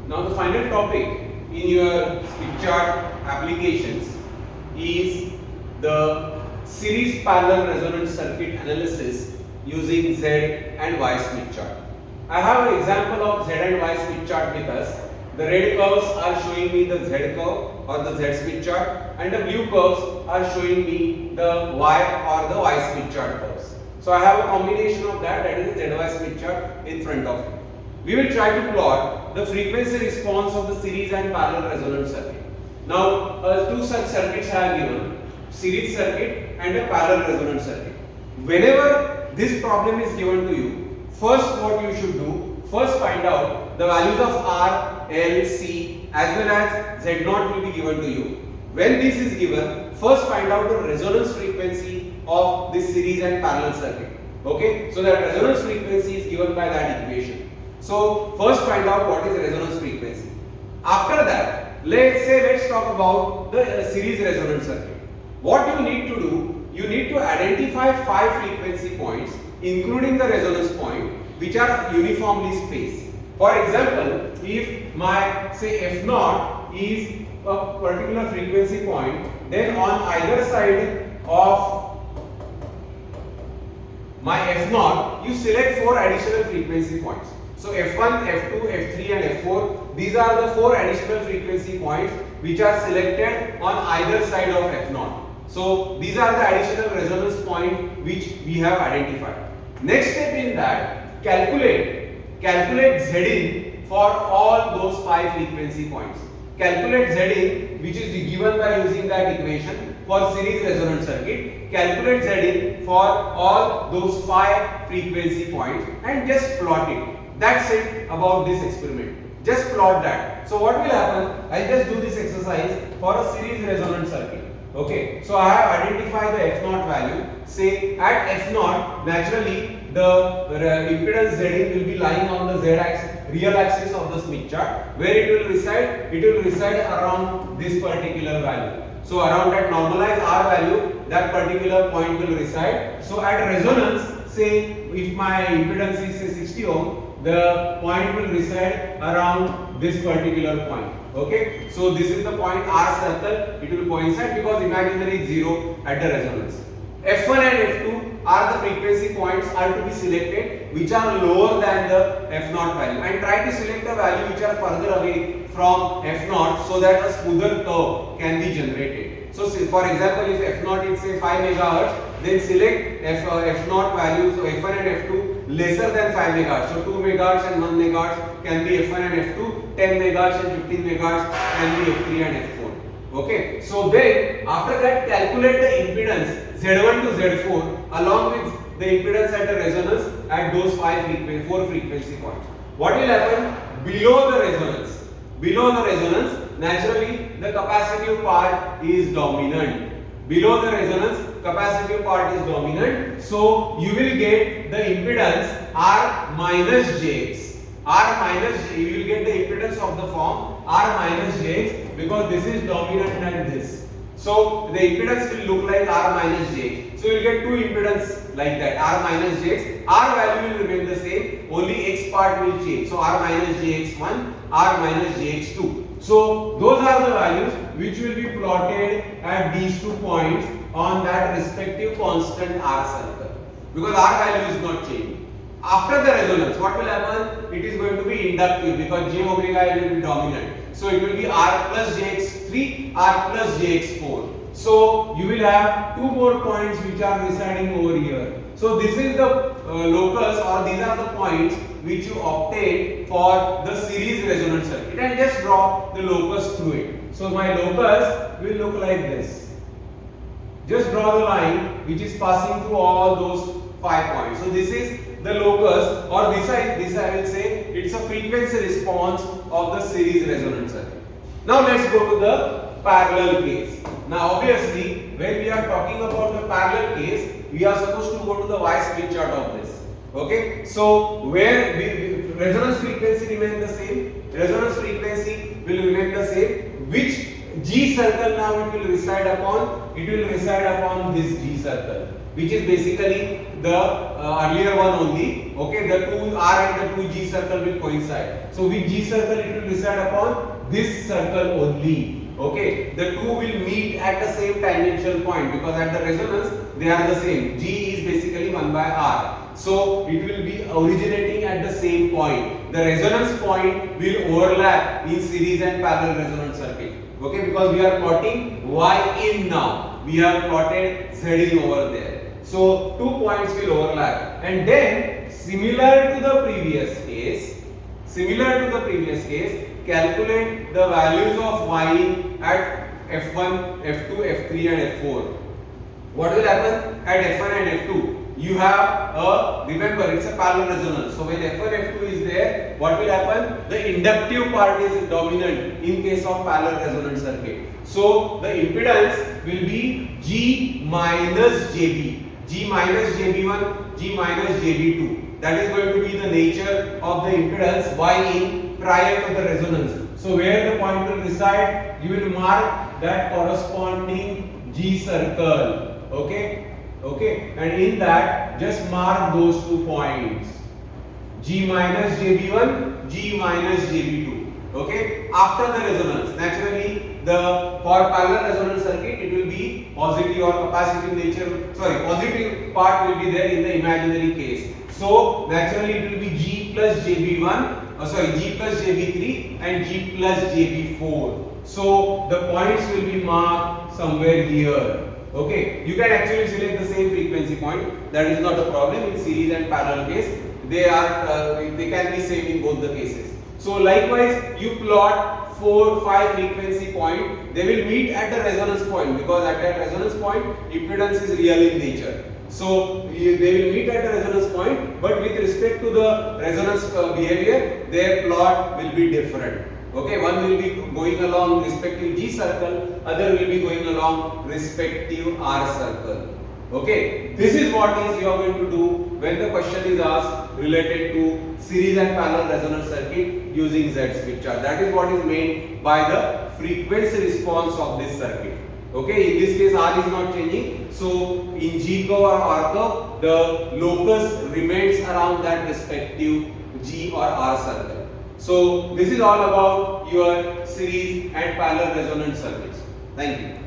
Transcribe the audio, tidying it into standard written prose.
Now the final topic in your Smith chart applications is the series parallel resonance circuit analysis using Z and Y Smith chart. I have an example of Z and Y Smith chart with us. The red curves are showing me the Z curve or the Z Smith chart, and the blue curves are showing me the Y or the Y Smith chart curves. So I have a combination of that is the ZY Smith chart in front of me. We will try to plot the frequency response of the series and parallel resonance circuit. Now, two such circuits are given, series circuit and a parallel resonance circuit. Whenever this problem is given to you, first what you should do, first find out the values of R, L, C as well as Z0 will be given to you. When this is given, first find out the resonance frequency of this series and parallel circuit. Okay, so that resonance frequency is given by that equation. So first find out what is resonance frequency. After that, let's talk about the series resonance circuit. What you need to do, you need to identify 5 frequency points including the resonance point which are uniformly spaced. For example, if my say F0 is a particular frequency point, then on either side of my F0 you select 4 additional frequency points. So F1, F2, F3 and F4, these are the 4 additional frequency points which are selected on either side of F0. So these are the additional resonance point which we have identified. Next step in that, calculate Zin for all those 5 frequency points. Calculate Zin, which is given by using that equation for series resonance circuit. Calculate Zin for all those 5 frequency points and just plot it. That's it about this experiment. Just plot that. So what will happen? I'll just do this exercise for a series resonance circuit. Okay. So I have identified the F0 value. Say at F0, naturally the impedance Zin will be lying on the Z axis, real axis of the Smith chart. Where it will reside? It will reside around this particular value. So around that normalized R value, that particular point will reside. So at resonance, say if my impedance is say 60 ohm, the point will reside around this particular point. Okay, so this is the point R circle. It will coincide because imaginary is 0 at the resonance. F1 and F2 are the frequency points are to be selected which are lower than the F0 value, and try to select the value which are further away from F0 so that a smoother curve can be generated. So say for example, if F0 is say 5 megahertz, then select F0 values of F1 and F2 lesser than 5 megahertz. So 2 megahertz and 1 megahertz can be F1 and F2, 10 megahertz and 15 megahertz can be F3 and F4. Okay, so then after that calculate the impedance Z1 to Z4 along with the impedance at the resonance at those 4 frequency points. What will happen? Below the resonance, naturally the capacitive part is dominant. Below the resonance, capacitive part is dominant. So you will get the impedance R minus Jx. You will get the impedance of the form R minus Jx because this is dominant and this. So the impedance will look like R minus Jx. So you will get two impedance like that, R minus Jx. R value will remain the same, only X part will change. So R minus Jx1, R minus Jx2. So those are the values which will be plotted at these 2 points on that respective constant R circle, because R value is not changing. After the resonance, what will happen? It is going to be inductive because j omega will be dominant. So it will be R plus Jx3, R plus Jx4. So you will have 2 more points which are residing over here. So this is the locus, or these are the points which you obtain for the series resonance circuit, and just draw the locus through it. So my locus will look like this. Just draw the line which is passing through all those 5 points. So this is the locus, or this I will say it's a frequency response of the series resonance circuit. Now let's go to the parallel case. Now obviously when we are talking about the parallel case, we are supposed to go to the Y Smith chart of this. Okay, so where resonance frequency remain the same, resonance frequency will remain the same. Which G circle now it will reside upon? It will reside upon this G circle, which is basically the earlier one only. Okay, the two R and the two G circle will coincide. So with G circle it will reside upon this circle only. Okay, the two will meet at the same tangential point because at the resonance they are the same. G is basically 1 by R. So it will be originating at the same point. The resonance point will overlap in series and parallel resonance circuit. Okay, because we are plotting Y in now. We have plotted Z in over there. So 2 points will overlap. And then similar to the previous case, calculate the values of Y at F1, F2, F3 and F4. What will happen at F1 and F2? You have remember it's a parallel resonance. So when F1, F2 is there, what will happen? The inductive part is dominant in case of parallel resonance circuit. So the impedance will be G minus JB. G minus JB1, G minus JB2. That is going to be the nature of the impedance Y in prior to the resonance. So where the point will reside, you will mark that corresponding G circle. Okay, and in that just mark those 2 points, G minus JB1, G minus JB2. Okay, after the resonance, naturally for parallel resonance circuit it will be positive or capacitive nature, positive part will be there in the imaginary case. So naturally it will be G plus JB1, G plus JB3 and G plus JB4. So the points will be marked somewhere here. Okay, you can actually select the same frequency point. That is not a problem in series and parallel case. They can be same in both the cases. So likewise, you plot 4, 5 frequency point. They will meet at the resonance point because at that resonance point, impedance is real in nature. So they will meet at the resonance point, but with respect to the resonance behavior, their plot will be different. Okay, one will be going along respective G circle, other will be going along respective R circle. Okay, this is what you are going to do when the question is asked related to series and parallel resonance circuit using Z Smith chart. That is what is meant by the frequency response of this circuit. Okay, in this case R is not changing, so in G curve or R curve, the locus remains around that respective G or R circle. So this is all about your series and parallel resonance circuits. Thank you.